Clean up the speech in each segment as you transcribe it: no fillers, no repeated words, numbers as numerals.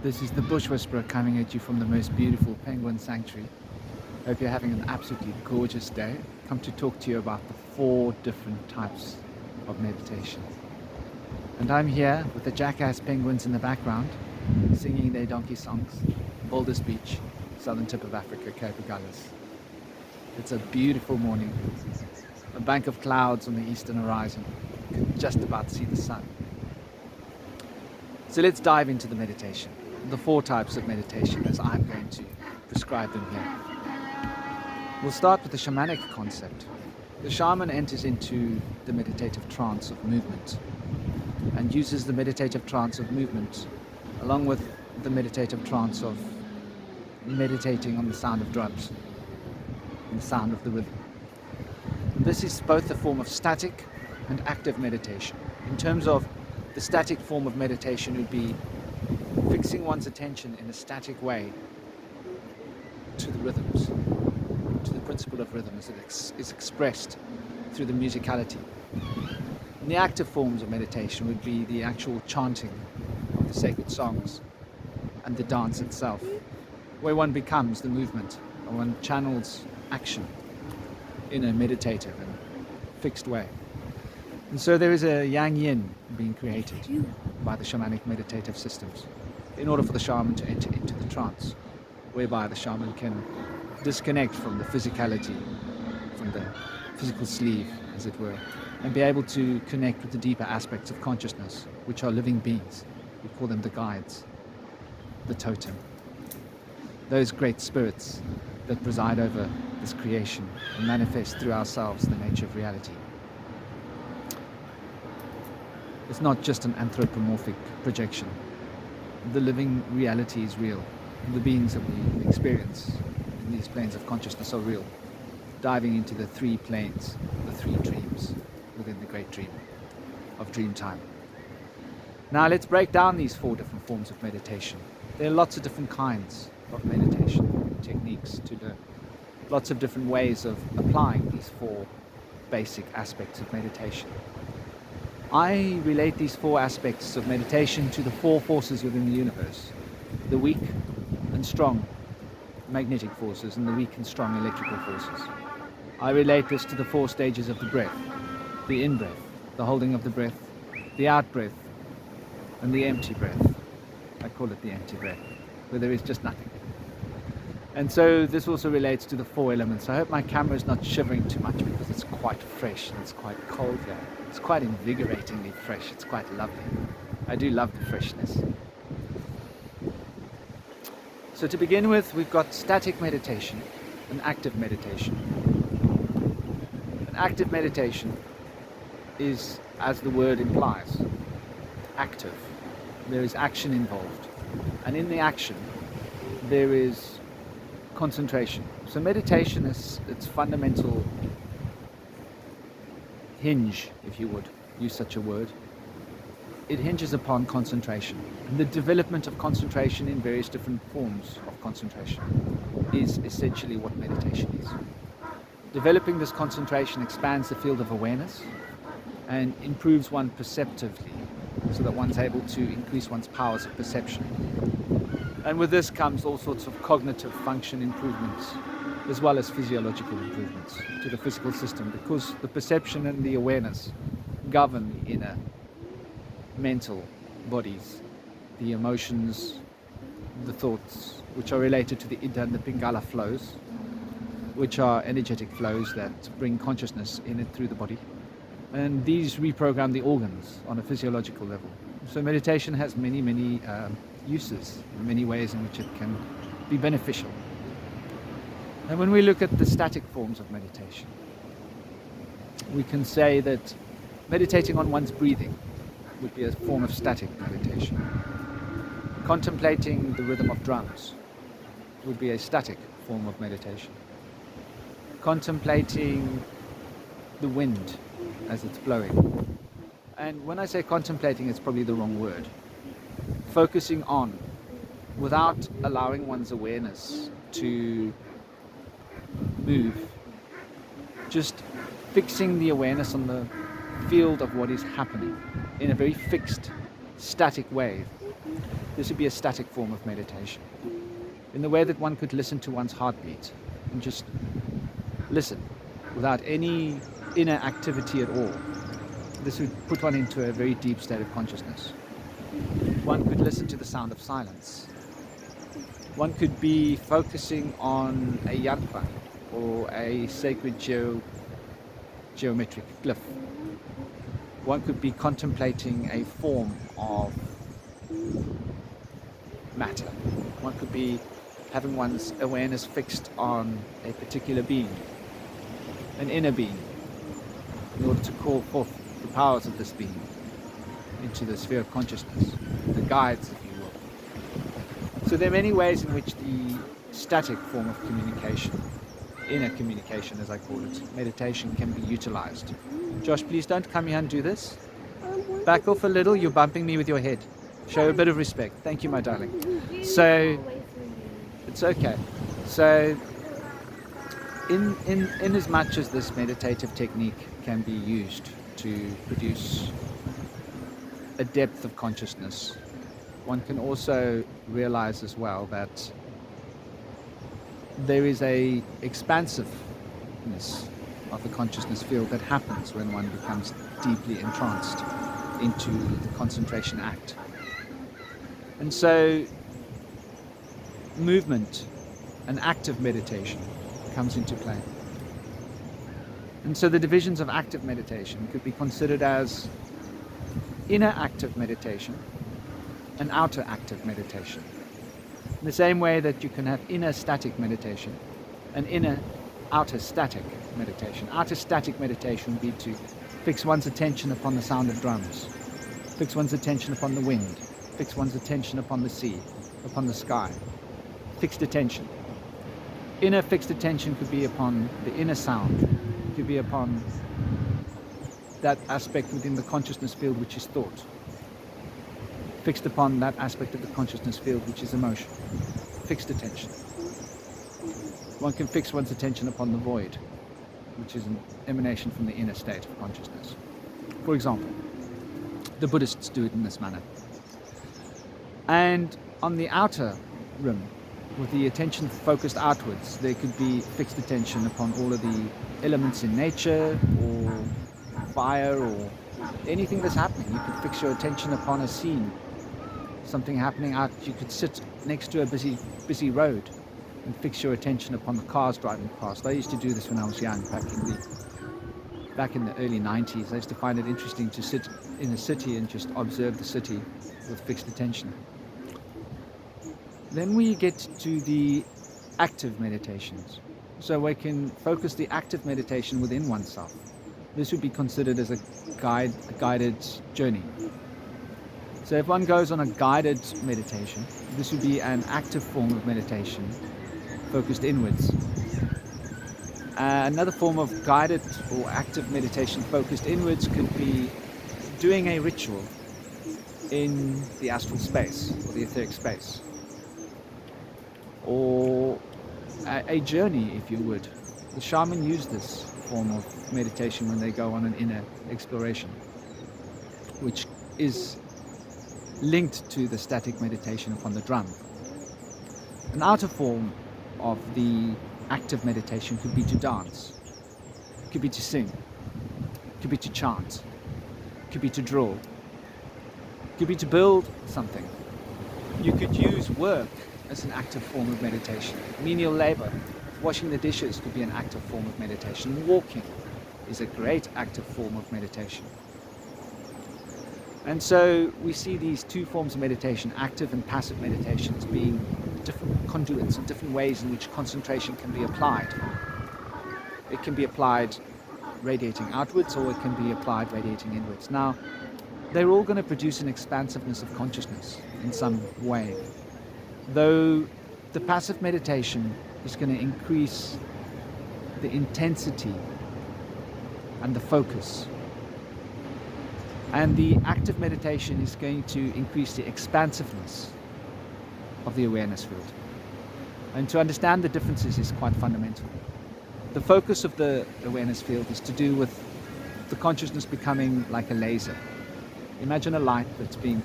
This is the Bush Whisperer coming at you from the most beautiful penguin sanctuary. Hope you're having an absolutely gorgeous day. Come to talk to you about the 4 different types of meditation. And I'm here with the jackass penguins in the background, singing their donkey songs. Boulders Beach, southern tip of Africa, Cape Agulhas. It's a beautiful morning. A bank of clouds on the eastern horizon. You can just about see the sun. So let's dive into the meditation. The 4 types of meditation as I'm going to prescribe them here. We'll start with the shamanic concept. The shaman enters into the meditative trance of movement and uses the meditative trance of movement along with the meditative trance of meditating on the sound of drums and the sound of the rhythm. This is both a form of static and active meditation. In terms of the static form of meditation would be fixing one's attention in a static way to the rhythms, to the principle of rhythm as it is expressed through the musicality. And the active forms of meditation would be the actual chanting of the sacred songs and the dance itself, where one becomes the movement and one channels action in a meditative and fixed way. And so there is a yang-yin being created by the shamanic meditative systems in order for the shaman to enter into the trance, whereby the shaman can disconnect from the physicality, from the physical sleeve, as it were, and be able to connect with the deeper aspects of consciousness, which are living beings. We call them the guides, the totem, those great spirits that preside over this creation and manifest through ourselves the nature of reality. It's not just an anthropomorphic projection. The living reality is real. The beings that we experience in these planes of consciousness are real. Diving into the 3 planes, the 3 dreams within the great dream of dream time. Now let's break down these 4 different forms of meditation. There are lots of different kinds of meditation techniques to learn. Lots of different ways of applying these 4 basic aspects of meditation. I relate these 4 aspects of meditation to the 4 forces within the universe. The weak and strong magnetic forces and the weak and strong electrical forces. I relate this to the 4 stages of the breath. The in-breath, the holding of the breath, the out-breath, and the empty breath. I call it the empty breath, where there is just nothing. And so this also relates to the 4 elements. I hope my camera is not shivering too much because it's quite fresh and it's quite cold here. It's quite invigoratingly fresh. It's quite lovely. I do love the freshness. So to begin with, we've got static meditation and active meditation. An active meditation is, as the word implies, active. There is action involved. And in the action, there is concentration. So meditation is its fundamental hinge, if you would use such a word. It hinges upon concentration. And the development of concentration in various different forms of concentration is essentially what meditation is. Developing this concentration expands the field of awareness and improves one perceptively so that one's able to increase one's powers of perception. And with this comes all sorts of cognitive function improvements as well as physiological improvements to the physical system, because the perception and the awareness govern the inner mental bodies, the emotions, the thoughts, which are related to the Ida and the Pingala flows, which are energetic flows that bring consciousness in it through the body. And these reprogram the organs on a physiological level. So meditation has many uses, many ways in which it can be beneficial. And when we look at the static forms of meditation, we can say that meditating on one's breathing would be a form of static meditation. Contemplating the rhythm of drums would be a static form of meditation. Contemplating the wind as it's blowing. And when I say contemplating, it's probably the wrong word. Focusing on, without allowing one's awareness to move, just fixing the awareness on the field of what is happening in a very fixed, static way. This would be a static form of meditation, in the way that one could listen to one's heartbeat and just listen without any inner activity at all. This would put one into a very deep state of consciousness. One could listen to the sound of silence. One could be focusing on a yantra or a sacred geometric glyph. One could be contemplating a form of matter. One could be having one's awareness fixed on a particular being, an inner being, in order to call forth the powers of this being into the sphere of consciousness, the guides, if you will. So there are many ways in which the static form of communication, inner communication as I call it, meditation, can be utilized. Josh, please don't come here and do this. Back off a little, you're bumping me with your head. Show a bit of respect. Thank you, my darling. So, it's okay. So, in as much as this meditative technique can be used to produce a depth of consciousness, one can also realize as well that there is a expansiveness of the consciousness field that happens when one becomes deeply entranced into the concentration act. And so movement and active meditation comes into play. And so the divisions of active meditation could be considered as inner active meditation and outer active meditation. In the same way that you can have inner static meditation and outer static meditation. Outer static meditation would be to fix one's attention upon the sound of drums, fix one's attention upon the wind, fix one's attention upon the sea, upon the sky. Fixed attention. Inner fixed attention could be upon the inner sound, could be upon that aspect within the consciousness field which is thought. Fixed upon that aspect of the consciousness field which is emotion. Fixed attention. One can fix one's attention upon the void, which is an emanation from the inner state of consciousness. For example, the Buddhists do it in this manner. And on the outer rim, with the attention focused outwards, there could be fixed attention upon all of the elements in nature, or fire, or anything that's happening. You could fix your attention upon a scene, something happening out. You could sit next to a busy road and fix your attention upon the cars driving past. I used to do this when I was young, back in the early 90s. I used to find it interesting to sit in a city and just observe the city with fixed attention. Then we get to the active meditations. So we can focus the active meditation within oneself. This would be considered as a guided journey. So if one goes on a guided meditation, this would be an active form of meditation focused inwards. Another form of guided or active meditation focused inwards could be doing a ritual in the astral space or the etheric space, or a journey, if you would. The shaman use this form of meditation when they go on an inner exploration, which is linked to the static meditation upon the drum. An outer form of the active meditation could be to dance, could be to sing, could be to chant, could be to draw, could be to build something. You could use work as an active form of meditation. Menial labor, washing the dishes could be an active form of meditation. Walking is a great active form of meditation. And so we see these two forms of meditation, active and passive meditation, as being different conduits and different ways in which concentration can be applied. It can be applied radiating outwards, or it can be applied radiating inwards. Now, they're all going to produce an expansiveness of consciousness in some way, though the passive meditation is going to increase the intensity and the focus, and the active meditation is going to increase the expansiveness of the awareness field. And to understand the differences is quite fundamental. The focus of the awareness field is to do with the consciousness becoming like a laser. Imagine a light that's being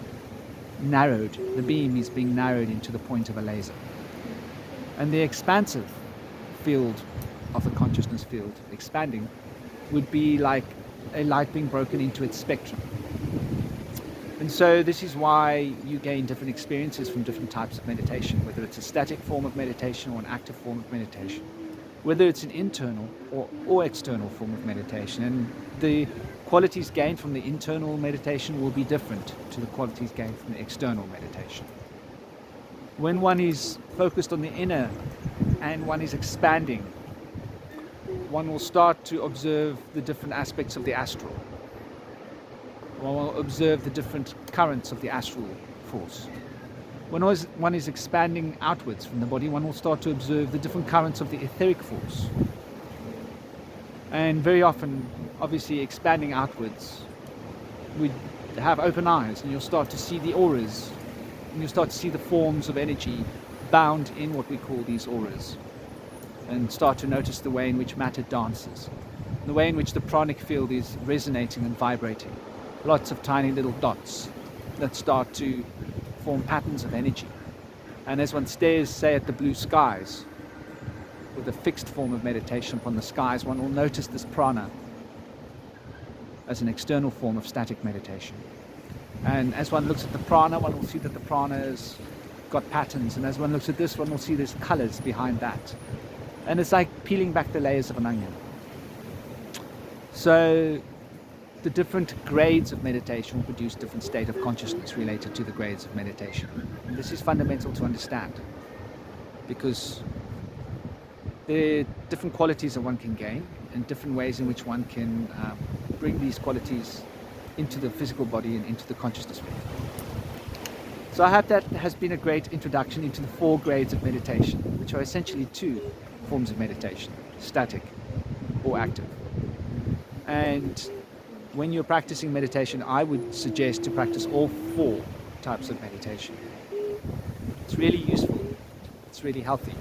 narrowed, the beam is being narrowed into the point of a laser. And the expansive field of the consciousness field, expanding, would be like a light being broken into its spectrum. And so this is why you gain different experiences from different types of meditation, whether it's a static form of meditation or an active form of meditation, whether it's an internal or external form of meditation. And the qualities gained from the internal meditation will be different to the qualities gained from the external meditation. When one is focused on the inner and one is expanding, one will start to observe the different aspects of the astral. One will observe the different currents of the astral force. When one is expanding outwards from the body, one will start to observe the different currents of the etheric force. And very often, obviously, expanding outwards, we have open eyes, and you'll start to see the auras, and you'll start to see the forms of energy bound in what we call these auras, and start to notice the way in which matter dances, the way in which the pranic field is resonating and vibrating. Lots of tiny little dots that start to form patterns of energy. And as one stares, say, at the blue skies, with a fixed form of meditation upon the skies, one will notice this prana as an external form of static meditation. And as one looks at the prana, one will see that the prana has got patterns. And as one looks at this, one will see there's colors behind that. And it's like peeling back the layers of an onion. So the different grades of meditation will produce different state of consciousness related to the grades of meditation. And this is fundamental to understand, because there are different qualities that one can gain and different ways in which one can bring these qualities into the physical body and into the consciousness field. So I hope that has been a great introduction into the 4 grades of meditation, which are essentially 2 forms of meditation, static or active. And when you're practicing meditation, I would suggest to practice all 4 types of meditation. It's really useful, it's really healthy.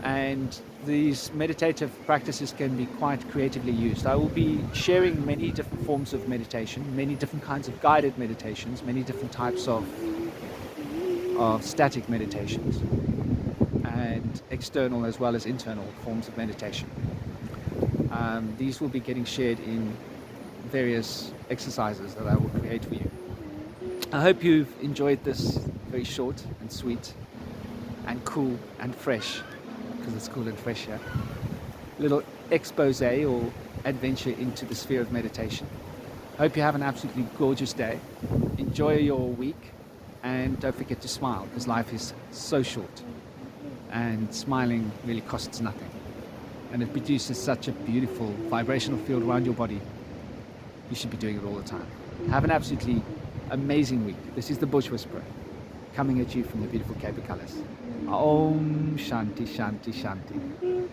And these meditative practices can be quite creatively used. I will be sharing many different forms of meditation, many different kinds of guided meditations, many different types of static meditations, and external as well as internal forms of meditation. These will be getting shared in various exercises that I will create for you. I hope you've enjoyed this very short and sweet and cool and fresh, because it's cool and fresh here, little expose or adventure into the sphere of meditation. I hope you have an absolutely gorgeous day. Enjoy your week, and don't forget to smile, because life is so short and smiling really costs nothing, and it produces such a beautiful vibrational field around your body. You should be doing it all the time. Have an absolutely amazing week. This is the Bush Whisperer, coming at you from the beautiful Cape of Colours. Om Shanti Shanti Shanti.